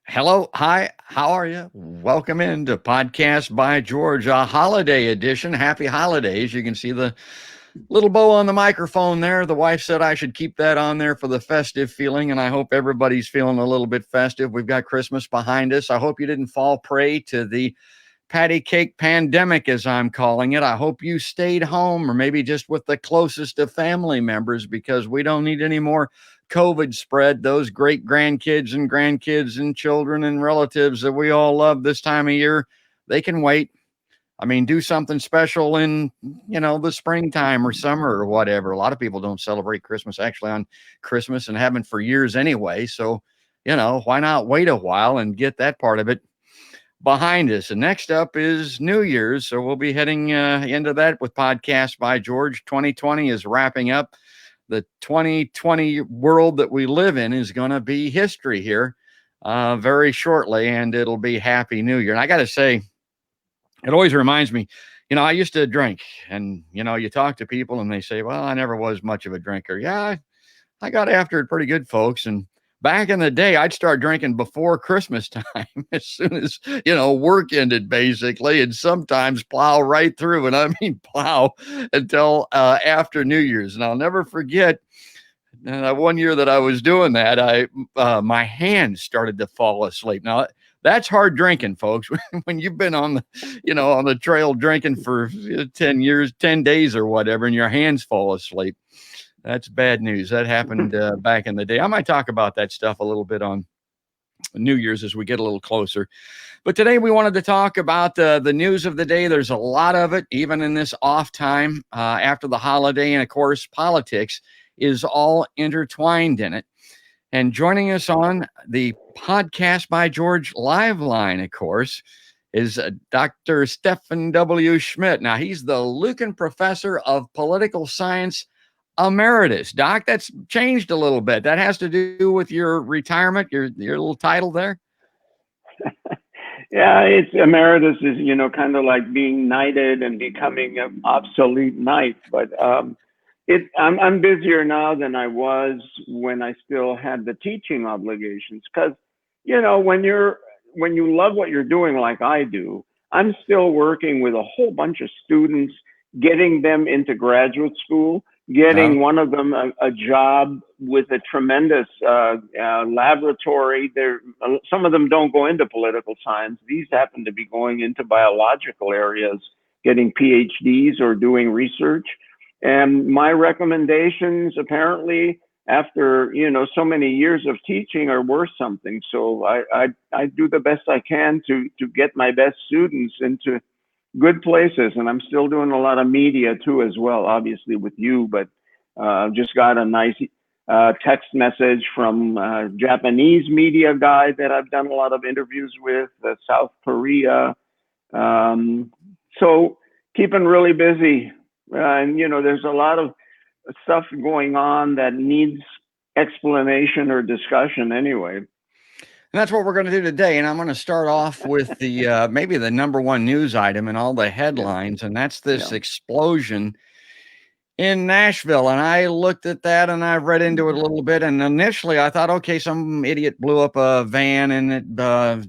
Hello, hi, how are you? Welcome into Podcast by George, a holiday edition. Happy holidays. You can see the little bow on the microphone there. The wife said I should keep that on there for the festive feeling, and I hope everybody's feeling a little bit festive. We've got Christmas behind us. I hope you didn't fall prey to the patty cake pandemic, as I'm calling it. I hope you stayed home or maybe just with the closest of family members because we don't need any more COVID spread. Those great grandkids and grandkids and children and relatives that we all love this time of year, they can wait. I mean, do something special in, the springtime or summer or whatever. A lot of people don't celebrate Christmas actually on Christmas and haven't for years anyway. So, why not wait a while and get that part of it behind us? And next up is New Year's. So we'll be heading into that with Podcast by George. 2020 is wrapping up. The 2020 world that we live in is going to be history here very shortly, and it'll be Happy New Year. And I got to say, it always reminds me, I used to drink, and, you talk to people and they say, well, I never was much of a drinker. Yeah, I got after it pretty good, folks. And back in the day, I'd start drinking before Christmas time, as soon as, work ended, basically, and sometimes plow right through. And I mean, plow until after New Year's. And I'll never forget one year that I was doing that, my hands started to fall asleep. Now, that's hard drinking, folks. When you've been on the trail drinking for 10 years, 10 days or whatever, and your hands fall asleep, that's bad news. That happened back in the day. I might talk about that stuff a little bit on New Year's as we get a little closer. But today we wanted to talk about the news of the day. There's a lot of it, even in this off time after the holiday. And of course, politics is all intertwined in it. And joining us on the Podcast by George live line, of course, is Dr. Stephan W. Schmidt. Now, he's the Lucan Professor of Political Science Emeritus. Doc, that's changed a little bit. That has to do with your retirement, your little title there? Yeah, it's emeritus is, kind of like being knighted and becoming an obsolete knight. But I'm busier now than I was when I still had the teaching obligations. Because, when you love what you're doing like I do, I'm still working with a whole bunch of students, getting them into graduate school, getting one of them a job with a tremendous laboratory. Some of them don't go into political science. These happen to be going into biological areas, getting PhDs or doing research. And my recommendations, apparently, after so many years of teaching, are worth something. So I do the best I can to get my best students into good places. And I'm still doing a lot of media too, as well, obviously with you, but just got a nice text message from a Japanese media guy that I've done a lot of interviews with, South Korea. So keeping really busy. And, there's a lot of stuff going on that needs explanation or discussion anyway. And that's what we're going to do today. And I'm going to start off with the maybe the number one news item in all the headlines, and that's this explosion in Nashville. And I looked at that and I read into it a little bit. And initially I thought, okay, some idiot blew up a van and it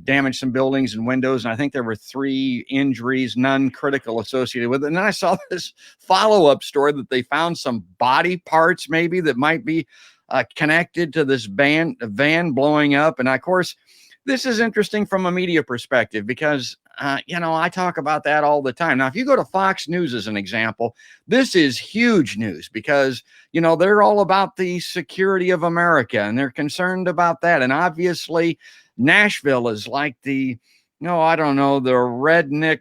damaged some buildings and windows. And I think there were 3 injuries, none critical, associated with it. And then I saw this follow-up story that they found some body parts maybe that might be connected to this van blowing up. And of course, this is interesting from a media perspective because, I talk about that all the time. Now, if you go to Fox News as an example, this is huge news because, they're all about the security of America and they're concerned about that. And obviously, Nashville is like the redneck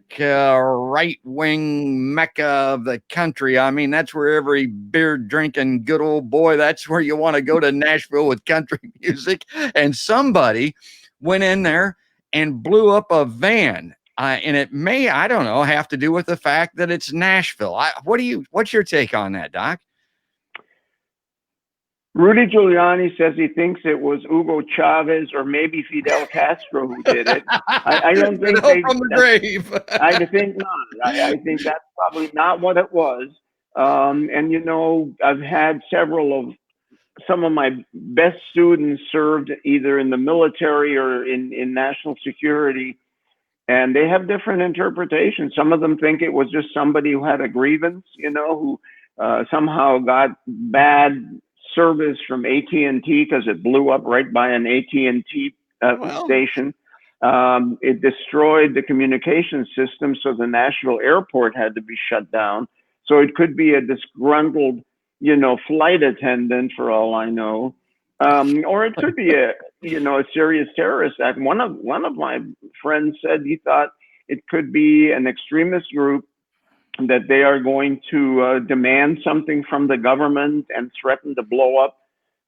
right-wing mecca of the country. I mean, that's where every beer-drinking good old boy, that's where you want to go to, Nashville, with country music. And somebody went in there and blew up a van. And it may, I don't know, have to do with the fact that it's Nashville. What's your take on that, Doc? Rudy Giuliani says he thinks it was Hugo Chavez or maybe Fidel Castro who did it. I don't think from the grave. I think not. I think that's probably not what it was. And I've had several of some of my best students served either in the military or in national security, and they have different interpretations. Some of them think it was just somebody who had a grievance, who somehow got bad service from AT&T because it blew up right by an AT&T station. It destroyed the communication system, so the national airport had to be shut down. So it could be a disgruntled, flight attendant, for all I know, or it could be a serious terrorist act. One of my friends said he thought it could be an extremist group, that they are going to demand something from the government and threaten to blow up,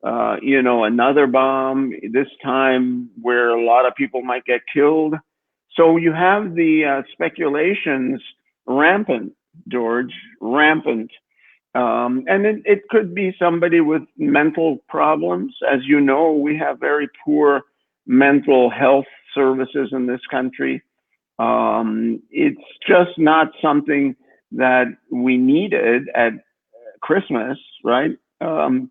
another bomb, this time where a lot of people might get killed. So you have the speculations rampant, George, rampant. And it could be somebody with mental problems. As you know, we have very poor mental health services in this country. It's just not something that we needed at Christmas, right? And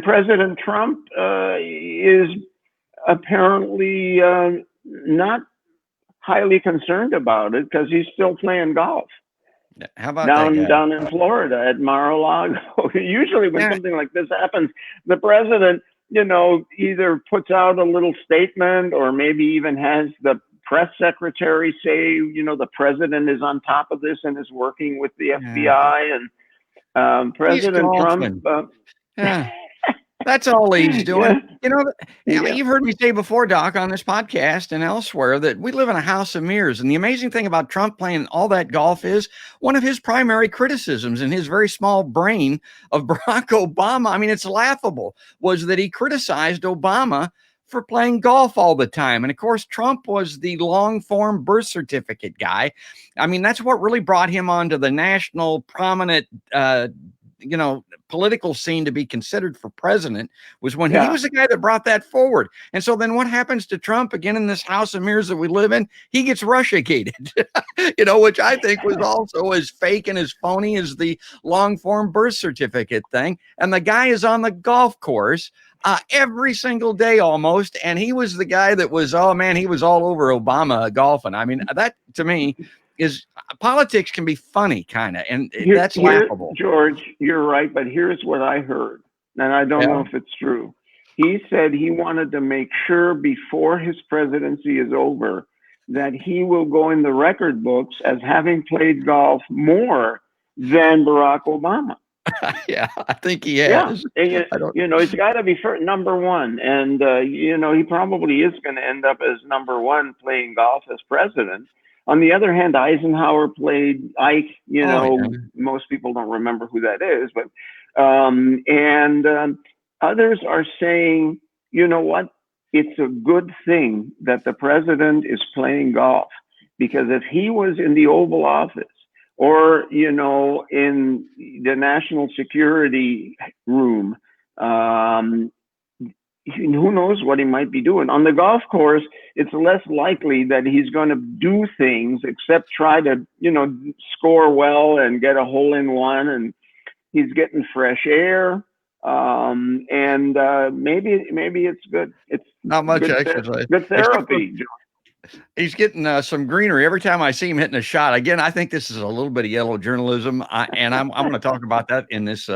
President Trump is apparently not highly concerned about it because he's still playing golf. How about down in Florida at Mar-a-Lago? Usually when something like this happens, the president, either puts out a little statement or maybe even has the press secretary say, the president is on top of this and is working with the FBI. And President Trump. That's all he's doing. You've heard me say before, Doc, on this podcast and elsewhere, that we live in a house of mirrors. And the amazing thing about Trump playing all that golf is one of his primary criticisms in his very small brain of Barack Obama. I mean, it's laughable, was that he criticized Obama for playing golf all the time. And of course, Trump was the long form birth certificate guy. I mean, that's what really brought him onto the national prominent, political scene to be considered for president, was when he was the guy that brought that forward. And so then what happens to Trump again in this house of mirrors that we live in? He gets Russiagated, which I think was also as fake and as phony as the long form birth certificate thing. And the guy is on the golf course every single day almost. And he was the guy that was, he was all over Obama golfing. I mean, that to me is, politics can be funny kind of, and that's laughable. George, you're right, but here's what I heard, and I don't know if it's true. He said he wanted to make sure before his presidency is over that he will go in the record books as having played golf more than Barack Obama. Yeah, I think he has. Yeah. It's got to be number one, and he probably is going to end up as number one playing golf as president. On the other hand, Eisenhower played Ike, most people don't remember who that is, but, others are saying, you know what? It's a good thing that the president is playing golf, because if he was in the Oval Office or, in the national security room, who knows what he might be doing. On the golf course, it's less likely that he's going to do things except try to, score well and get a hole in one. And he's getting fresh air. Maybe it's good. It's not much exercise. Good therapy. He's getting some greenery every time I see him hitting a shot. Again, I think this is a little bit of yellow journalism, and I'm going to talk about that in this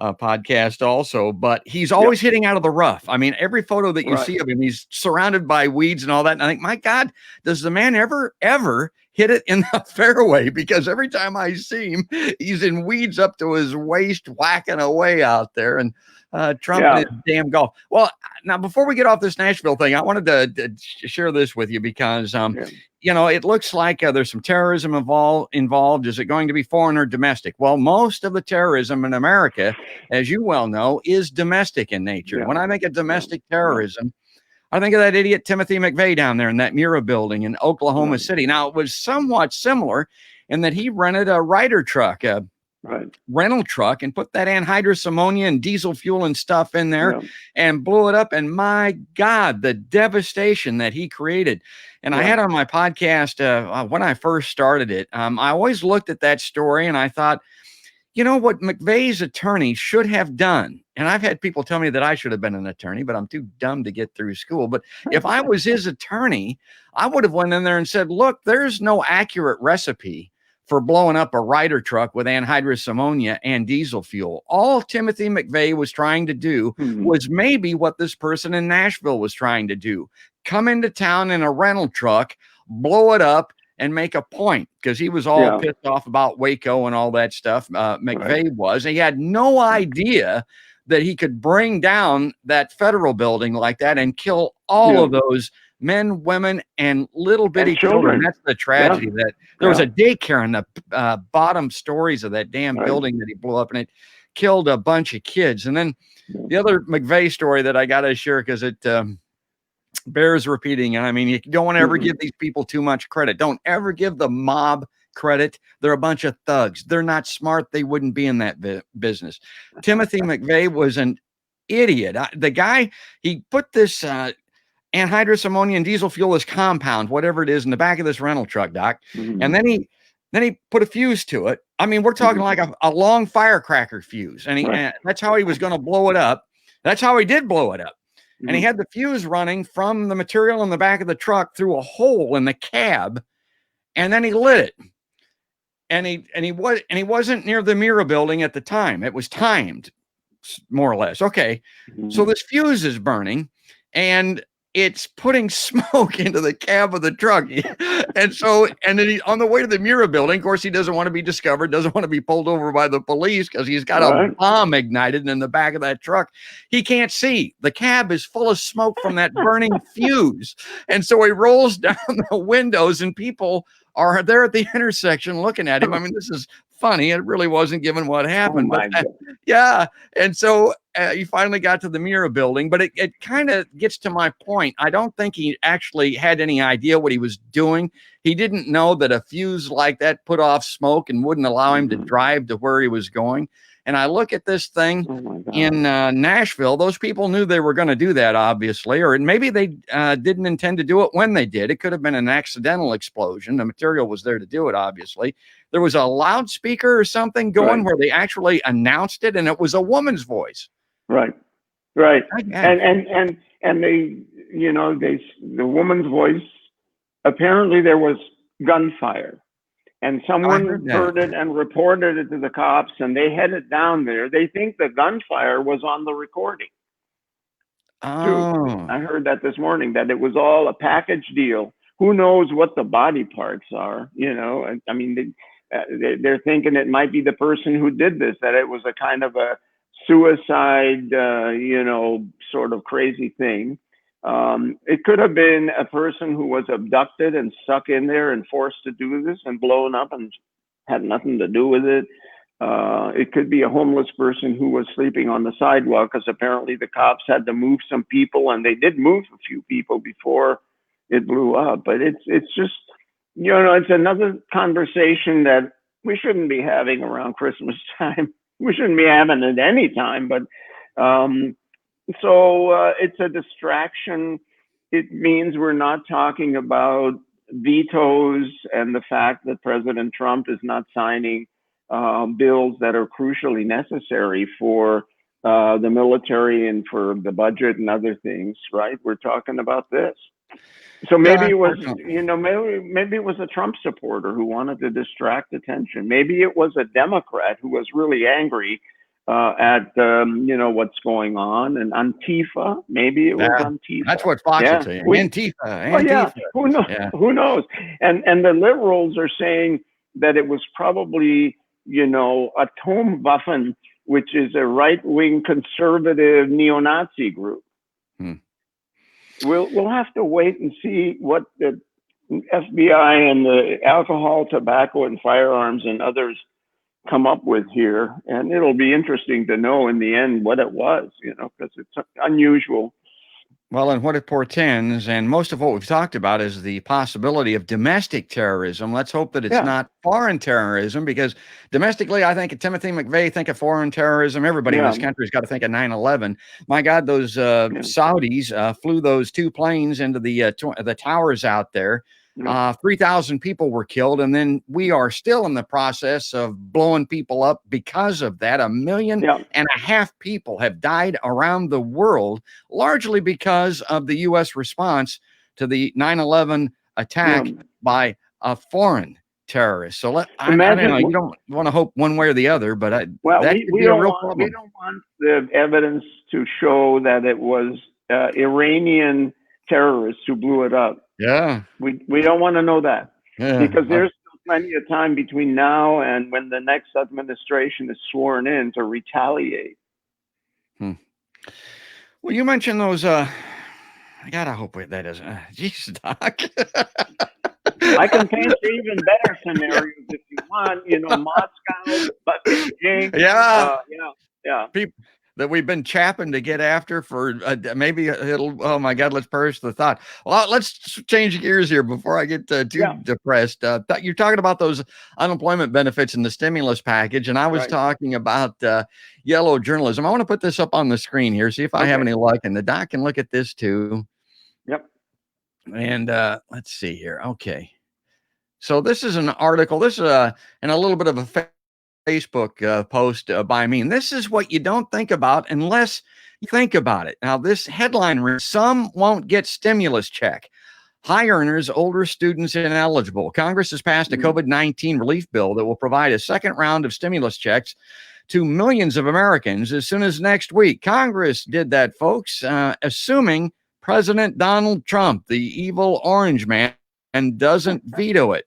podcast also. But he's always hitting out of the rough. I mean, every photo that you see of him, he's surrounded by weeds and all that. And I think, my God, does the man ever hit it in the fairway? Because every time I see him, he's in weeds up to his waist, whacking away out there. And Trump and his damn golf. Well, now, before we get off this Nashville thing, I wanted to share this with you because, it looks like there's some terrorism involved. Is it going to be foreign or domestic? Well, most of the terrorism in America, as you well know, is domestic in nature. Yeah. When I think of domestic terrorism, I think of that idiot Timothy McVeigh down there in that Mira building in Oklahoma City. Now, it was somewhat similar in that he rented a Ryder truck, rental truck, and put that anhydrous ammonia and diesel fuel and stuff in there and blew it up. And my God, the devastation that he created. And I had on my podcast when I first started it, I always looked at that story and I thought, you know what McVeigh's attorney should have done? And I've had people tell me that I should have been an attorney, but I'm too dumb to get through school. But if I was his attorney, I would have went in there and said, look, there's no accurate recipe for blowing up a Ryder truck with anhydrous ammonia and diesel fuel. All Timothy McVeigh was trying to do was maybe what this person in Nashville was trying to do. Come into town in a rental truck, blow it up, and make a point, because he was all pissed off about Waco and all that stuff. McVeigh was. He had no idea that he could bring down that federal building like that and kill all of those men, women, and little bitty children. That's the tragedy. That there was a daycare in the bottom stories of that damn building that he blew up, and it killed a bunch of kids. And then the other McVeigh story that I got to share, because it bears repeating. And I mean, you don't want to ever give these people too much credit. Don't ever give the mob credit. They're a bunch of thugs. They're not smart. They wouldn't be in that business. Timothy McVeigh was an idiot. The guy, he put this anhydrous ammonia and diesel fuel, this compound, whatever it is, in the back of this rental truck, Doc. And then he put a fuse to it. I mean, we're talking like a long firecracker fuse. And that's how he was going to blow it up. That's how he did blow it up. And he had the fuse running from the material in the back of the truck through a hole in the cab, and then he lit it. And he wasn't near the Mira building at the time. It was timed, more or less. Okay, so this fuse is burning, and it's putting smoke into the cab of the truck. And then on the way to the Mira building, of course, he doesn't want to be discovered, doesn't want to be pulled over by the police, because he's got a bomb ignited in the back of that truck. He can't see. The cab is full of smoke from that burning fuse. And so he rolls down the windows, and people are there at the intersection looking at him. I mean, this is funny. It really wasn't given what happened. But and so he finally got to the Mira building, but it kind of gets to my point. I don't think he actually had any idea what he was doing. He didn't know that a fuse like that put off smoke and wouldn't allow him to drive to where he was going. And I look at this thing in Nashville. Those people knew they were going to do that, obviously, or maybe they didn't intend to do it when they did. It could have been an accidental explosion. The material was there to do it, obviously. There was a loudspeaker or something going where they actually announced it, and it was a woman's voice. Right. And they, the woman's voice, apparently there was gunfire. And someone heard it and reported it to the cops, and they headed down there. They think the gunfire was on the recording. Oh. I heard that this morning, that it was all a package deal. Who knows what the body parts are, I mean, they're thinking it might be the person who did this, that it was a kind of a suicide, sort of crazy thing. It could have been a person who was abducted and stuck in there and forced to do this and blown up and had nothing to do with it. It could be a homeless person who was sleeping on the sidewalk, because apparently the cops had to move some people, and they did move a few people before it blew up. But it's just, it's another conversation that we shouldn't be having around Christmas time. We shouldn't be having it any time, but so it's a distraction. It means we're not talking about vetoes and the fact that President Trump is not signing bills that are crucially necessary for the military and for the budget and other things, right? We're talking about this. So maybe it was, maybe it was a Trump supporter who wanted to distract attention. Maybe it was a Democrat who was really angry at what's going on, and Antifa. Maybe it was Antifa. That's what Fox is saying. Antifa. Who knows? Who knows? And the liberals are saying that it was probably Atomwaffen, which is a right-wing conservative neo-Nazi group. We'll have to wait and see what the FBI and the Alcohol, Tobacco, and Firearms and others come up with here, and it'll be interesting to know in the end what it was, because it's unusual. Well, and what it portends, and most of what we've talked about, is the possibility of domestic terrorism. Let's hope that it's not foreign terrorism, because domestically, I think of Timothy McVeigh, think of foreign terrorism. Everybody in this country has got to think of 9/11. My God, those Saudis flew those 2 planes into the towers out there. 3,000 people were killed, and then we are still in the process of blowing people up because of that. 1.5 million people have died around the world, largely because of the U.S. response to the 9/11 attack by a foreign terrorist. So I don't know. You don't want to hope one way or the other, but that could be a real problem. We don't want the evidence to show that it was Iranian terrorists who blew it up. Yeah. We don't want to know that, because there's still plenty of time between now and when the next administration is sworn in to retaliate. Well, you mentioned those. God, I hope that isn't. Jeez, Doc. I can paint you even better scenarios if you want. Moscow, Beijing. Yeah. People that we've been chapping to get after for maybe it'll. Oh my God, let's perish the thought. Well, let's change gears here before I get too depressed. You're talking about those unemployment benefits in the stimulus package, and I was talking about yellow journalism. I want to put this up on the screen here, see if I have any luck, and the doc can look at this too. Yep. And let's see here. Okay. So this is an article. This is and a little bit of a Facebook post by me. And this is what you don't think about unless you think about it. Now, this headline reads, "Some won't get stimulus check. High earners, older students ineligible." Congress has passed a COVID-19 relief bill that will provide a second round of stimulus checks to millions of Americans as soon as next week. Congress did that, folks, assuming President Donald Trump, the evil orange man, and doesn't veto it.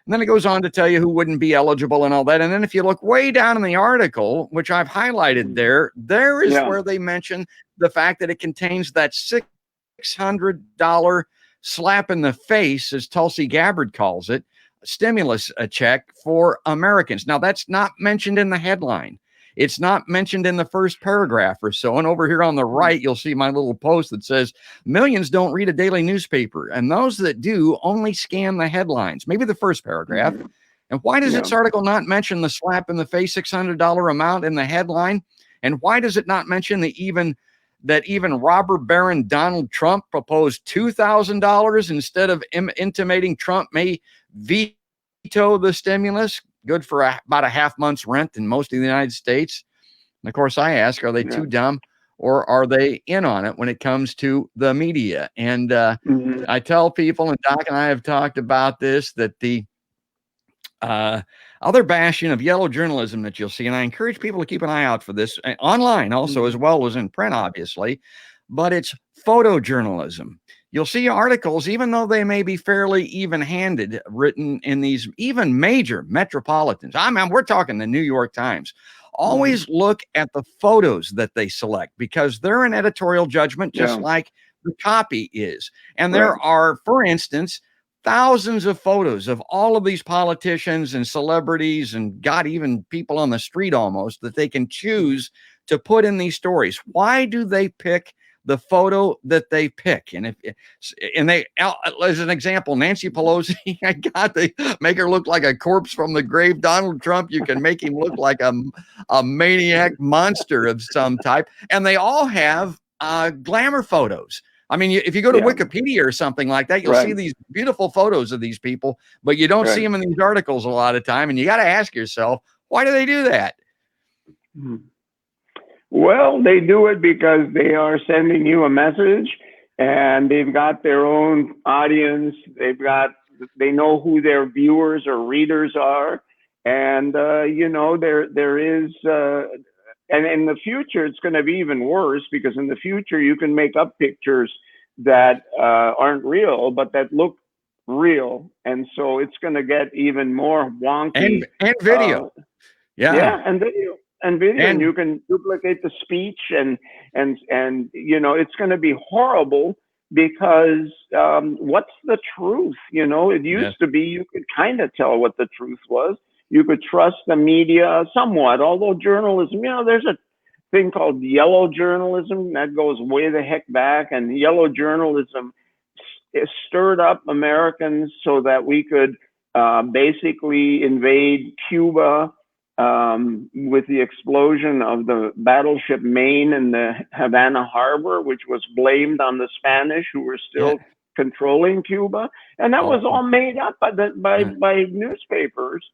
And then it goes on to tell you who wouldn't be eligible and all that. And then if you look way down in the article, which I've highlighted there is where they mention the fact that it contains that $600 slap in the face, as Tulsi Gabbard calls it, stimulus check for Americans. Now, that's not mentioned in the headline. It's not mentioned in the first paragraph or so. And over here on the right, you'll see my little post that says, "Millions don't read a daily newspaper, and those that do only scan the headlines." Maybe the first paragraph. And why does this article not mention the slap in the face $600 amount in the headline? And why does it not mention that even robber baron Donald Trump proposed $2,000 instead of intimating Trump may veto the stimulus? Good for about a half month's rent in most of the United States. And of course, I ask, are they too dumb, or are they in on it when it comes to the media? And I tell people, and Doc and I have talked about this, that the other bastion of yellow journalism that you'll see, and I encourage people to keep an eye out for this online also, as well as in print, obviously, but it's photojournalism. You'll see articles, even though they may be fairly even-handed, written in these even major metropolitans. I mean, we're talking the New York Times. Always look at the photos that they select, because they're an editorial judgment, just like the copy is. And there are, for instance, thousands of photos of all of these politicians and celebrities and God, even people on the street almost, that they can choose to put in these stories. Why do they pick the photo that they pick? And they, as an example, Nancy Pelosi, God, they make her look like a corpse from the grave. Donald Trump, you can make him look like a maniac monster of some type. And they all have glamour photos. I mean, if you go to Wikipedia or something like that, you'll see these beautiful photos of these people, but you don't see them in these articles a lot of time. And you got to ask yourself, why do they do that? Well, they do it because they are sending you a message, and they've got their own audience. They know who their viewers or readers are. And, there is, and in the future, it's going to be even worse, because in the future, you can make up pictures that aren't real, but that look real. And so it's going to get even more wonky. And video. And video. And video, and you can duplicate the speech, and it's going to be horrible, because what's the truth? It used to be you could kind of tell what the truth was. You could trust the media somewhat, although journalism, there's a thing called yellow journalism that goes way the heck back, and yellow journalism stirred up Americans so that we could basically invade Cuba. With the explosion of the battleship Maine in the Havana harbor, which was blamed on the Spanish, who were still controlling Cuba, and that was all made up by newspapers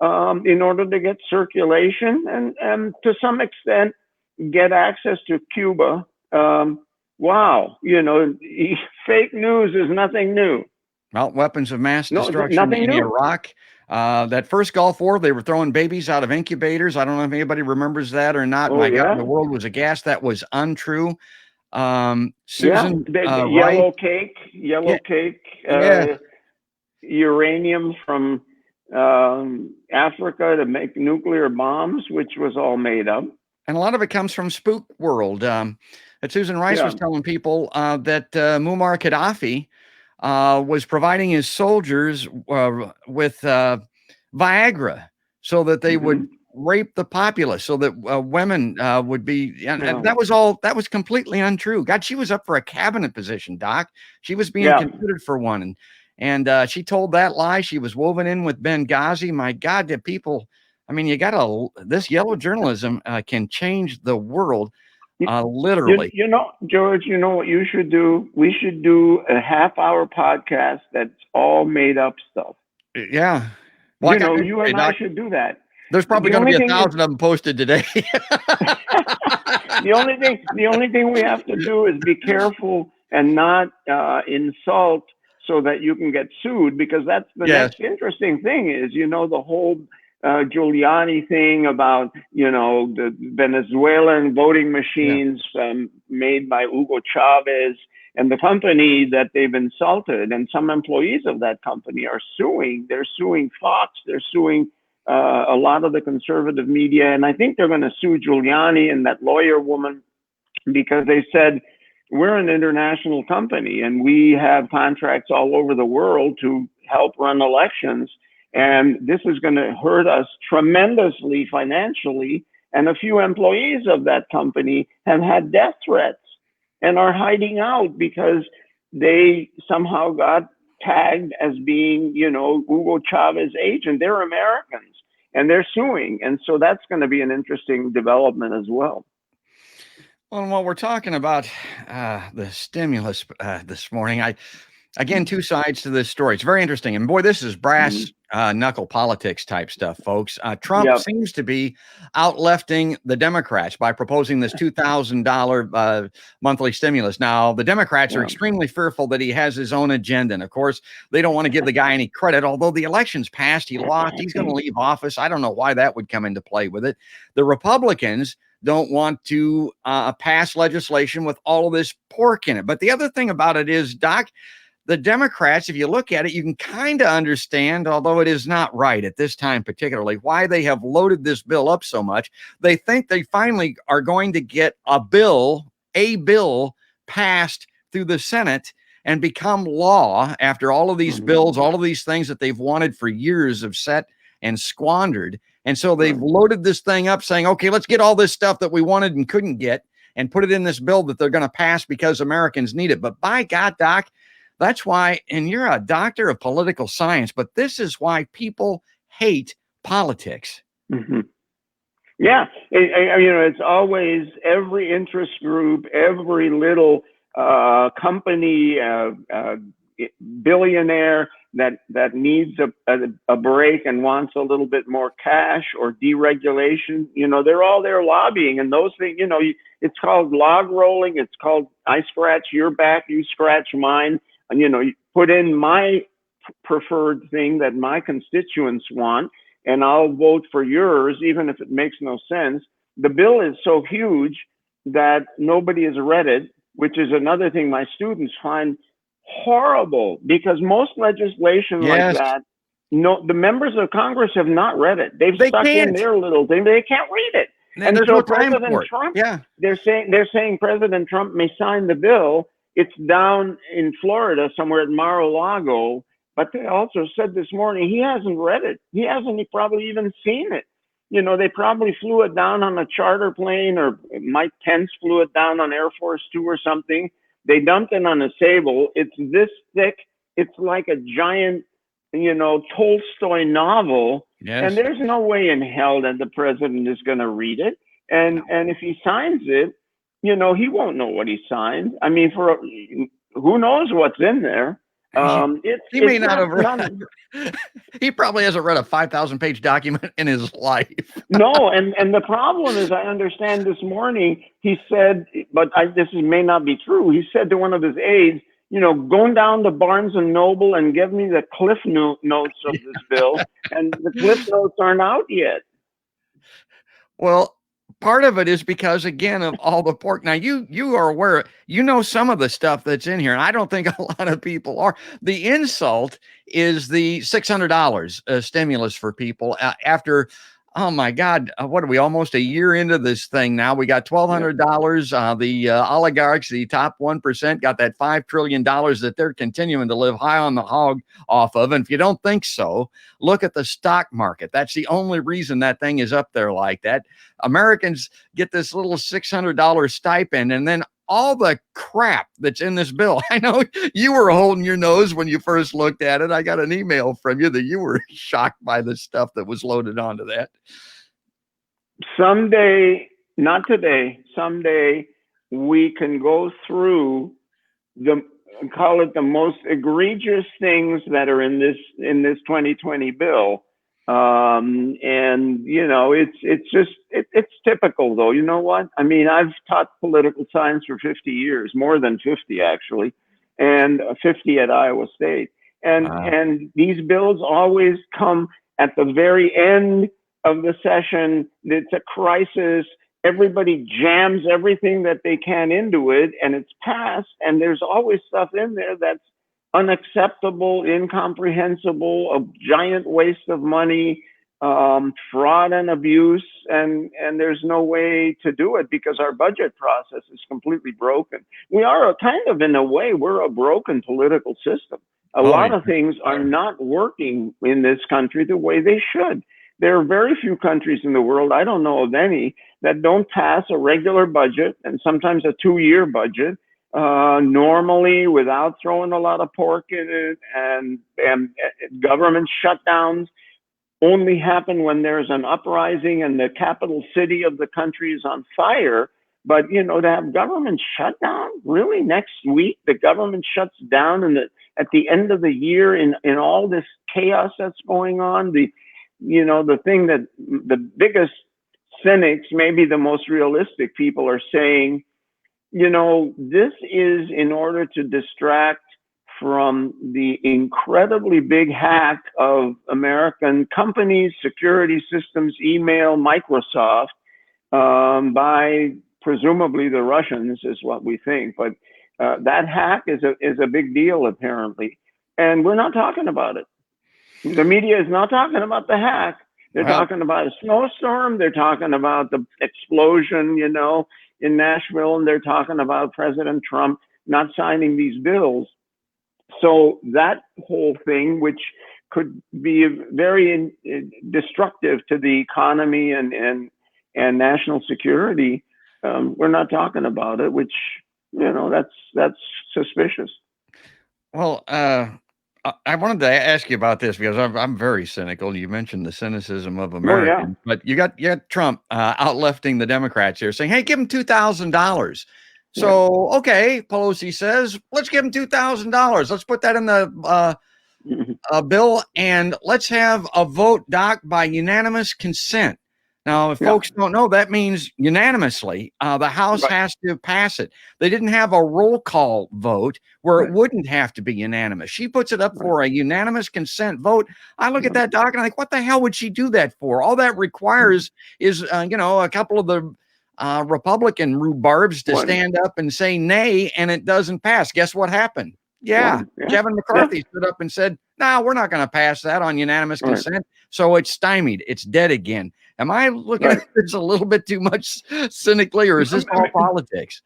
in order to get circulation and to some extent get access to Cuba. Wow, fake news is nothing new. Well, weapons of mass No, destruction nothing in new. Iraq. That first Gulf War, they were throwing babies out of incubators. I don't know if anybody remembers that or not. Oh, My God, yeah. the world was aghast. That was untrue. Susan, Wright. yellow cake, uranium from Africa to make nuclear bombs, which was all made up. And a lot of it comes from Spook World. That Susan Rice was telling people that Muammar Gaddafi was providing his soldiers with Viagra so that they would rape the populace, so that women would be. And that was completely untrue. God, she was up for a cabinet position, Doc. She was being considered for one, and she told that lie. She was woven in with Benghazi. My God, the people. I mean, this yellow journalism can change the world, literally. George, you know what you should do? We should do a half-hour podcast that's all made up stuff. Yeah. Well, you and I should do that. There's probably going to be 1,000 of them posted today. The only thing we have to do is be careful and not insult so that you can get sued, because that's the next interesting thing is, the whole Giuliani thing about, the Venezuelan voting machines made by Hugo Chavez and the company that they've insulted. And some employees of that company are suing. They're suing Fox. They're suing a lot of the conservative media. And I think they're going to sue Giuliani and that lawyer woman because they said, we're an international company and we have contracts all over the world to help run elections. And this is going to hurt us tremendously financially. And a few employees of that company have had death threats and are hiding out because they somehow got tagged as being, Hugo Chavez agent. They're Americans and they're suing. And so that's going to be an interesting development as well. Well, and while we're talking about the stimulus this morning, again, two sides to this story. It's very interesting. And boy, this is brass knuckle politics type stuff, folks. Trump seems to be outlefting the Democrats by proposing this $2,000 monthly stimulus. Now, the Democrats are extremely fearful that he has his own agenda. And of course, they don't want to give the guy any credit. Although the election's passed, he lost, he's going to leave office. I don't know why that would come into play with it. The Republicans don't want to pass legislation with all of this pork in it. But the other thing about it is, Doc, the Democrats, if you look at it, you can kind of understand, although it is not right at this time particularly, why they have loaded this bill up so much. They think they finally are going to get a bill passed through the Senate and become law after all of these bills, all of these things that they've wanted for years have set and squandered. And so they've loaded this thing up saying, okay, let's get all this stuff that we wanted and couldn't get and put it in this bill that they're going to pass because Americans need it. But by God, Doc, that's why, and you're a doctor of political science, but this is why people hate politics. Yeah. It's always every interest group, every little company, billionaire that needs a break and wants a little bit more cash or deregulation. They're all there lobbying, and those things, it's called log rolling. It's called I scratch your back, you scratch mine. And, you put in my preferred thing that my constituents want, and I'll vote for yours, even if it makes no sense. The bill is so huge that nobody has read it, which is another thing my students find horrible, because most legislation like that, the members of Congress have not read it. They stuck in their little thing. They can't read it. And so President Trump, they're saying President Trump may sign the bill. It's down in Florida somewhere at Mar-a-Lago, but they also said this morning he hasn't read it. He hasn't probably even seen it. They probably flew it down on a charter plane, or Mike Pence flew it down on Air Force 2 or something. They dumped it on a table. It's this thick. It's like a giant, Tolstoy novel. And there's no way in hell that the president is going to read it. And if he signs it, he won't know what he signed. I mean, who knows what's in there? He may It's not have not. read. He probably hasn't read a 5,000-page document in his life. No, and the problem is, I understand this morning he said, but this may not be true. He said to one of his aides, going down to Barnes and Noble and give me the cliff notes of this bill, and the cliff notes aren't out yet. Well, part of it is because, again, of all the pork. Now, you are aware, some of the stuff that's in here, and I don't think a lot of people are. The insult is the $600 stimulus for people after. Oh my God! What are we, almost a year into this thing now? We got $1,200. The oligarchs, the top 1%, got that $5 trillion that they're continuing to live high on the hog off of. And if you don't think so, look at the stock market. That's the only reason that thing is up there like that. Americans get this little $600 stipend, and then all the crap that's in this bill. I know you were holding your nose when you first looked at it. I got an email from you that you were shocked by the stuff that was loaded onto that. Someday, not today, someday we can go through call it the most egregious things that are in this 2020 bill. And it's typical, though. You know what? I mean, I've taught political science for 50 years, more than 50 actually, and 50 at Iowa State. And these bills always come at the very end of the session. It's a crisis. Everybody jams everything that they can into it, and it's passed. And there's always stuff in there that's unacceptable, incomprehensible, a giant waste of money, fraud and abuse, and there's no way to do it because our budget process is completely broken. We are in a way, we're a broken political system. A lot of things are not working in this country the way they should. There are very few countries in the world, I don't know of any, that don't pass a regular budget and sometimes a 2-year budget normally without throwing a lot of pork in it, and government shutdowns only happen when there's an uprising and the capital city of the country is on fire. But to have government shutdown, really, next week the government shuts down, and at the end of the year, in all this chaos that's going on, the thing that the biggest cynics, maybe the most realistic people, are saying, this is in order to distract from the incredibly big hack of American companies, security systems, email, Microsoft, by presumably the Russians, is what we think. But that hack is a big deal, apparently. And we're not talking about it. The media is not talking about the hack. They're talking about a snowstorm. They're talking about the explosion, in Nashville, and they're talking about President Trump not signing these bills. So that whole thing, which could be very destructive to the economy and national security, we're not talking about it, which, that's suspicious. Well, I wanted to ask you about this because I'm very cynical. You mentioned the cynicism of Americans, but you got Trump outlifting the Democrats here, saying, "Hey, give him $2,000." So, okay, Pelosi says, let's give him $2,000. Let's put that in the bill, and let's have a vote, Doc, by unanimous consent. Now, if folks don't know, that means unanimously. The House has to pass it. They didn't have a roll call vote where it wouldn't have to be unanimous. She puts it up for a unanimous consent vote. I look at that, Doc, and I think, what the hell would she do that for? All that requires is, a couple of the Republican rhubarbs to stand up and say nay, and it doesn't pass. Guess what happened? Kevin McCarthy stood up and said, "No, we're not going to pass that on unanimous consent." So it's stymied. It's dead again. Am I looking at this a little bit too much cynically, or is this all politics?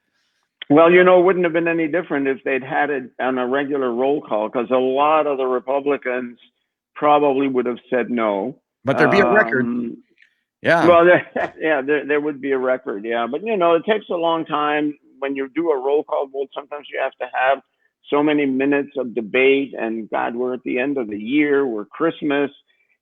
Well, it wouldn't have been any different if they'd had it on a regular roll call, because a lot of the Republicans probably would have said no. But there'd be a record. Well, there would be a record. Yeah. But, it takes a long time when you do a roll call vote. Sometimes you have to have so many minutes of debate, and God, we're at the end of the year. We're Christmas.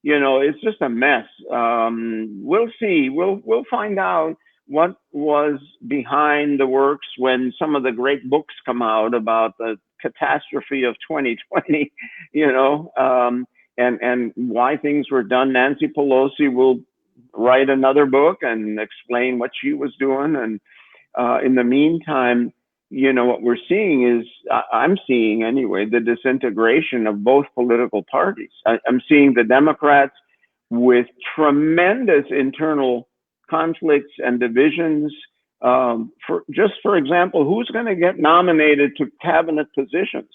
It's just a mess. We'll see. We'll find out what was behind the works when some of the great books come out about the catastrophe of 2020, and why things were done. Nancy Pelosi will write another book and explain what she was doing. And in the meantime, what we're seeing is, I'm seeing anyway, the disintegration of both political parties. I'm seeing the Democrats with tremendous internal conflicts and divisions. For example, who's going to get nominated to cabinet positions?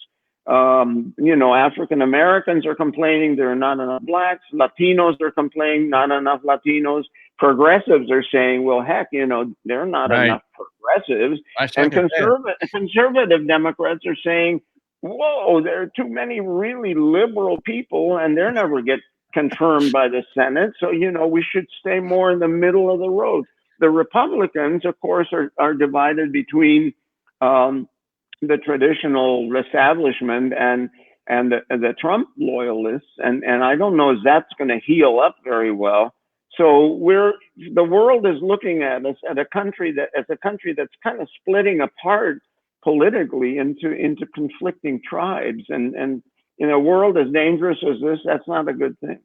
African Americans are complaining there are not enough blacks. Latinos are complaining not enough Latinos. Progressives are saying, well, heck, there are not enough progressives. And conservative Democrats are saying, whoa, there are too many really liberal people, and they'll never get confirmed by the Senate. So, we should stay more in the middle of the road. The Republicans, of course, are divided between the traditional establishment and the Trump loyalists, and I don't know if that's going to heal up very well. So the world is looking at us as a country that's kind of splitting apart politically into conflicting tribes, and in a world as dangerous as this, that's not a good thing.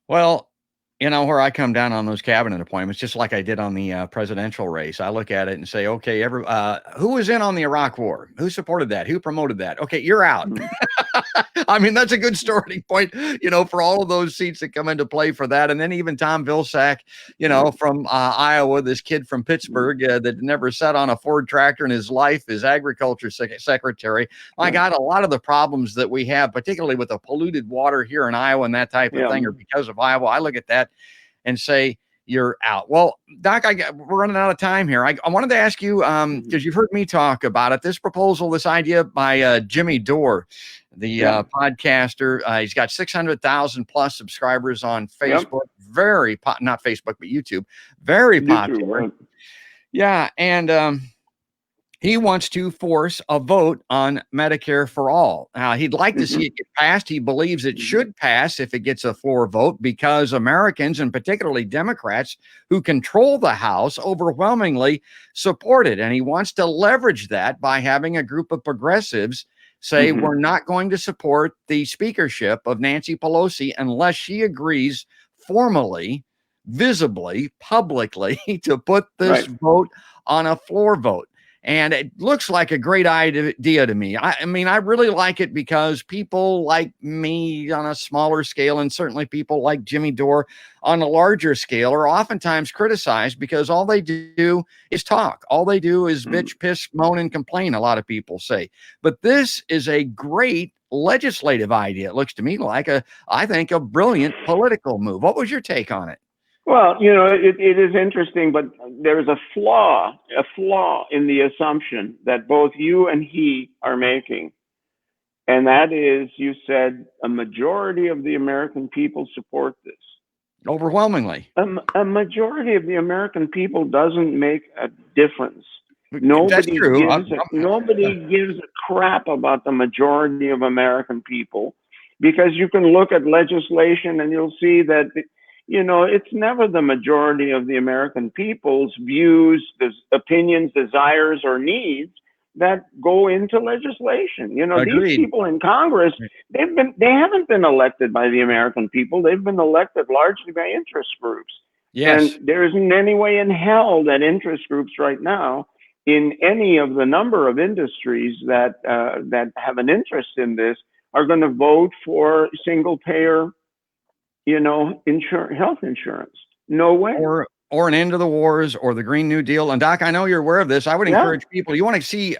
Well, where I come down on those cabinet appointments, just like I did on the presidential race, I look at it and say, okay, who was in on the Iraq War? Who supported that? Who promoted that? Okay, you're out. I mean, that's a good starting point, for all of those seats that come into play for that. And then even Tom Vilsack, from Iowa, this kid from Pittsburgh that never sat on a Ford tractor in his life, his agriculture secretary. My God, a lot of the problems that we have, particularly with the polluted water here in Iowa and that type of thing, are because of Iowa. I look at that and say, you're out. Well, Doc, we're running out of time here. I wanted to ask you, because you've heard me talk about it, this proposal, this idea by Jimmy Dore, the podcaster. He's got 600,000 plus subscribers on Facebook. Not Facebook, but YouTube. Very popular. Yeah. And he wants to force a vote on Medicare for all. He'd like to see it get passed. He believes it should pass if it gets a floor vote, because Americans, and particularly Democrats who control the House, overwhelmingly support it. And he wants to leverage that by having a group of progressives say, we're not going to support the speakership of Nancy Pelosi unless she agrees formally, visibly, publicly to put this vote on a floor vote. And it looks like a great idea to me. I mean, I really like it because people like me on a smaller scale, and certainly people like Jimmy Dore on a larger scale, are oftentimes criticized because all they do is talk. All they do is bitch, piss, moan, and complain, a lot of people say. But this is a great legislative idea. It looks to me like I think a brilliant political move. What was your take on it? Well, it is interesting, but there's a flaw in the assumption that both you and he are making. And that is, you said a majority of the American people support this. Overwhelmingly. A majority of the American people doesn't make a difference. Nobody gives a crap about the majority of American people, because you can look at legislation and you'll see that it's never the majority of the American people's views, opinions, desires, or needs that go into legislation. These people in Congress, they haven't been elected by the American people. They've been elected largely by interest groups. Yes. And there isn't any way in hell that interest groups right now, in any of the number of industries that have an interest in this, are going to vote for single payer health insurance. No way. Or an end to the wars, or the Green New Deal. And Doc, I know you're aware of this. I would encourage people, you want to see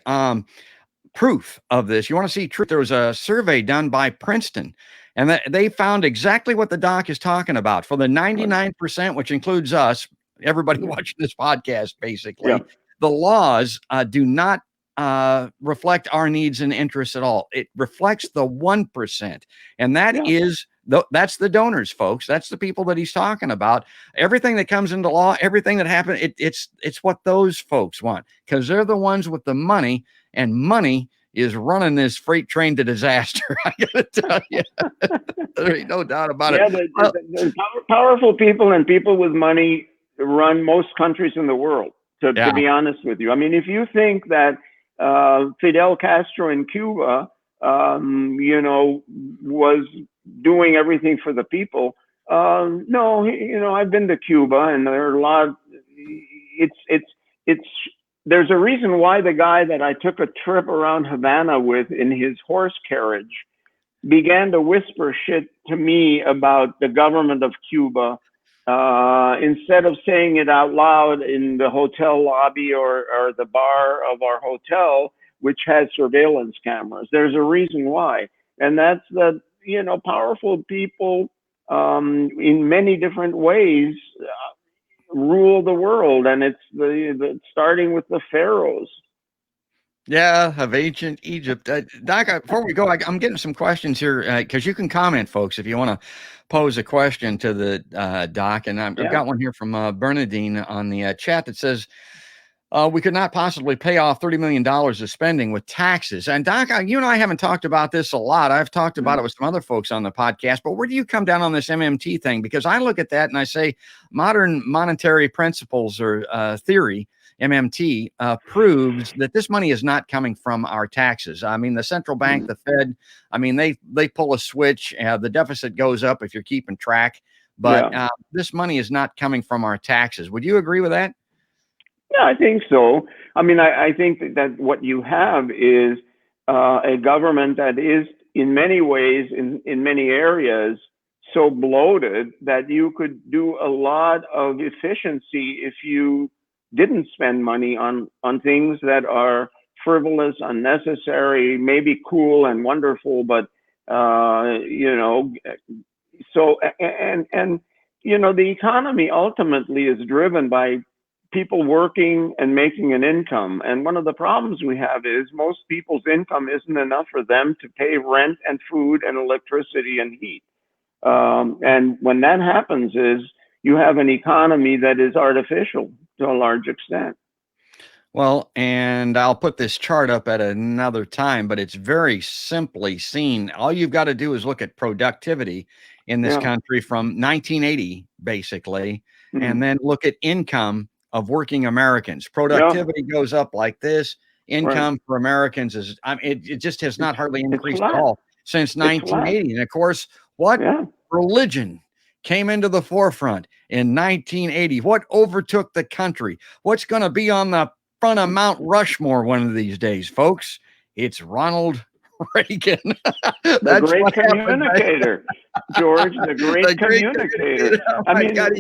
proof of this. You want to see truth. There was a survey done by Princeton, and they found exactly what the Doc is talking about. For the 99%, which includes us, everybody watching this podcast, basically, the laws do not reflect our needs and interests at all. It reflects the 1%. And that is, that's the donors, folks. That's the people that he's talking about. Everything that comes into law, everything that happened, it's what those folks want, because they're the ones with the money, and money is running this freight train to disaster. I gotta tell you, there ain't no doubt about Yeah, it. the powerful people and people with money run most countries in the world. Yeah. To be honest with you, I mean, if you think that Fidel Castro in Cuba, was doing everything for the people, no, I've been to Cuba, and there are a lot. It's there's a reason why the guy that I took a trip around Havana with in his horse carriage began to whisper shit to me about the government of Cuba, instead of saying it out loud in the hotel lobby or the bar of our hotel, which has surveillance cameras. There's a reason why. And that's that, powerful people, in many different ways, rule the world. And it's the starting with the pharaohs. Yeah, of ancient Egypt. Doc, before we go, I'm getting some questions here because you can comment, folks, if you want to pose a question to the Doc. And I've got one here from Bernadine on the chat that says, we could not possibly pay off $30 million of spending with taxes. And Doc, you and I haven't talked about this a lot. I've talked about it with some other folks on the podcast, but where do you come down on this MMT thing? Because I look at that and I say modern monetary principles or theory, MMT, proves that this money is not coming from our taxes. I mean, the central bank, the Fed, I mean, they pull a switch, the deficit goes up if you're keeping track, but this money is not coming from our taxes. Would you agree with that? Yeah, I think so. I mean, I think that what you have is a government that is in many ways, in many areas, so bloated that you could do a lot of efficiency if you didn't spend money on things that are frivolous, unnecessary, maybe cool and wonderful, but so the economy ultimately is driven by people working and making an income. And one of the problems we have is most people's income isn't enough for them to pay rent and food and electricity and heat. And when that happens is you have an economy that is artificial to a large extent. Well, and I'll put this chart up at another time, but it's very simply seen. All you've got to do is look at productivity in this country from 1980, basically, and then look at income of working Americans. Productivity goes up like this. Income for Americans is, I mean, it just has not hardly increased at all since 1980. And of course, what religion came into the forefront in 1980? What overtook the country? What's going to be on the front of Mount Rushmore one of these days, folks? It's Ronald Reagan. The great communicator, George, the great communicator. Oh, I mean, God.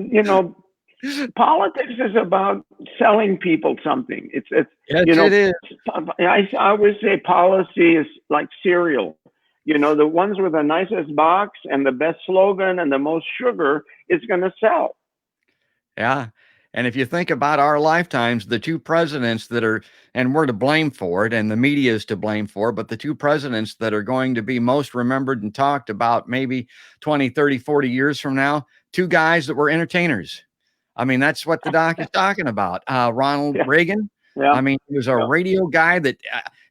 Politics is about selling people something. It is. I always say policy is like cereal. The ones with the nicest box and the best slogan and the most sugar is going to sell. Yeah. And if you think about our lifetimes, the two presidents that are, and we're to blame for it, and the media is to blame for it, but the two presidents that are going to be most remembered and talked about maybe 20, 30, 40 years from now, two guys that were entertainers. I mean, that's what the Doc is talking about. Ronald Reagan. I mean, he was a radio guy that,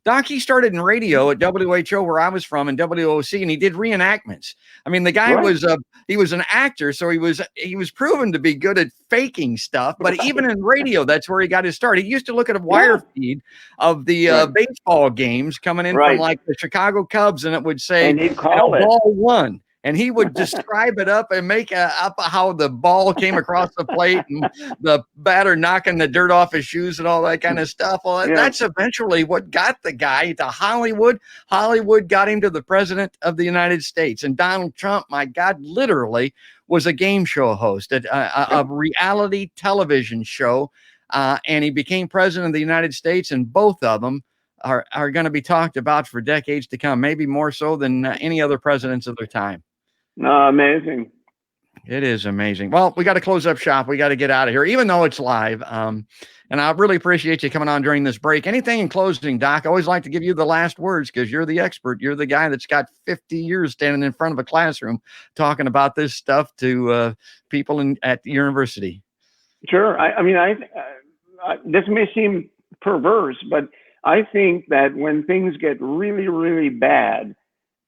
Doc, he started in radio at WHO, where I was from, and WOC, and he did reenactments. I mean, the guy was he was an actor, so he was proven to be good at faking stuff. But even in radio, that's where he got his start. He used to look at a wire feed of the baseball games coming in from like the Chicago Cubs, and it would say, and he'd call it ball one. And he would describe it up and make up how the ball came across the plate and the batter knocking the dirt off his shoes and all that kind of stuff. Well, that's eventually what got the guy to Hollywood. Hollywood got him to the president of the United States. And Donald Trump, my God, literally was a game show host, a reality television show. And he became president of the United States. And both of them are going to be talked about for decades to come, maybe more so than any other presidents of their time. Amazing. It is amazing. Well, we got to close up shop. We got to get out of here, even though it's live. And I really appreciate you coming on during this break. Anything in closing, Doc? I always like to give you the last words because you're the expert. You're the guy that's got 50 years standing in front of a classroom talking about this stuff to people at the university. Sure. I mean, this may seem perverse, but I think that when things get really, really bad,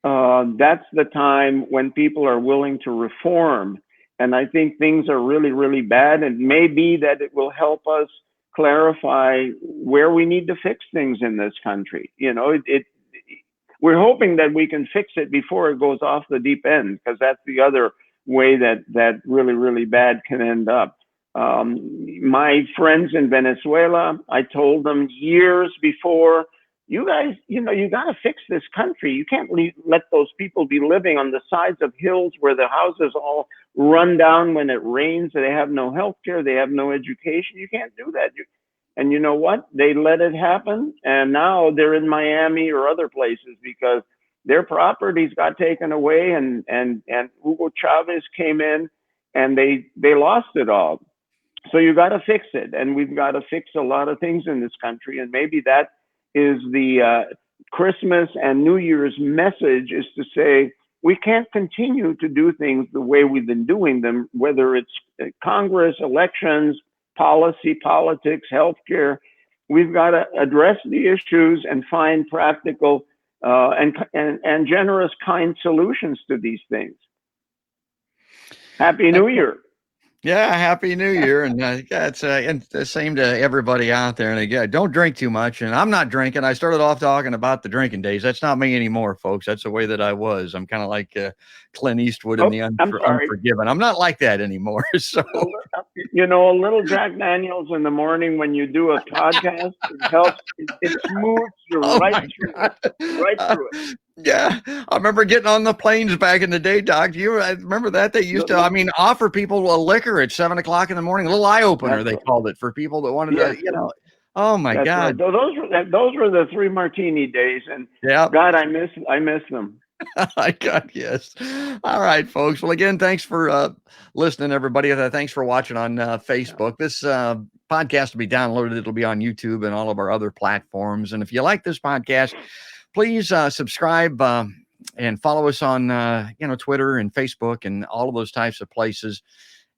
that's the time when people are willing to reform. And I think things are really, really bad. And maybe that it will help us clarify where we need to fix things in this country. We're hoping that we can fix it before it goes off the deep end, because that's the other way that really, really bad can end up. My friends in Venezuela, I told them years before, you guys, you got to fix this country. You can't let those people be living on the sides of hills where the houses all run down when it rains. They have no health care. They have no education. You can't do that. And you know what? They let it happen. And now they're in Miami or other places because their properties got taken away, and Hugo Chavez came in and they lost it all. So you got to fix it. And we've got to fix a lot of things in this country. And maybe that is the Christmas and New Year's message, is to say, we can't continue to do things the way we've been doing them, whether it's Congress, elections, policy, politics, healthcare. We've got to address the issues and find practical and generous, kind solutions to these things. Happy New Year. Yeah, Happy New Year. And it's the same to everybody out there. And again, don't drink too much. And I'm not drinking. I started off talking about the drinking days. That's not me anymore, folks. That's the way that I was. I'm kind of like Clint Eastwood in The Unforgiven. I'm not like that anymore. So, a little Jack Daniels in the morning when you do a podcast, it helps. It smooths you right through it. Yeah, I remember getting on the planes back in the day, Doc. I remember that? They used to, offer people a liquor at 7 o'clock in the morning, a little eye opener, they called it, for people that wanted to, oh my God. Right. Those were the 3 martini days. And God, I miss them. God, yes. All right, folks. Well, again, thanks for listening, everybody. Thanks for watching on Facebook. This podcast will be downloaded. It'll be on YouTube and all of our other platforms. And if you like this podcast, please subscribe and follow us on Twitter and Facebook and all of those types of places.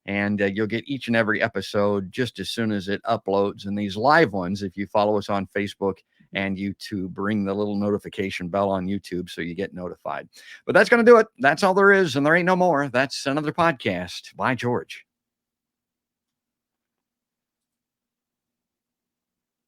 And you'll get each and every episode just as soon as it uploads. And these live ones, if you follow us on Facebook and YouTube, ring the little notification bell on YouTube so you get notified. But that's going to do it. That's all there is. And there ain't no more. That's another podcast by George.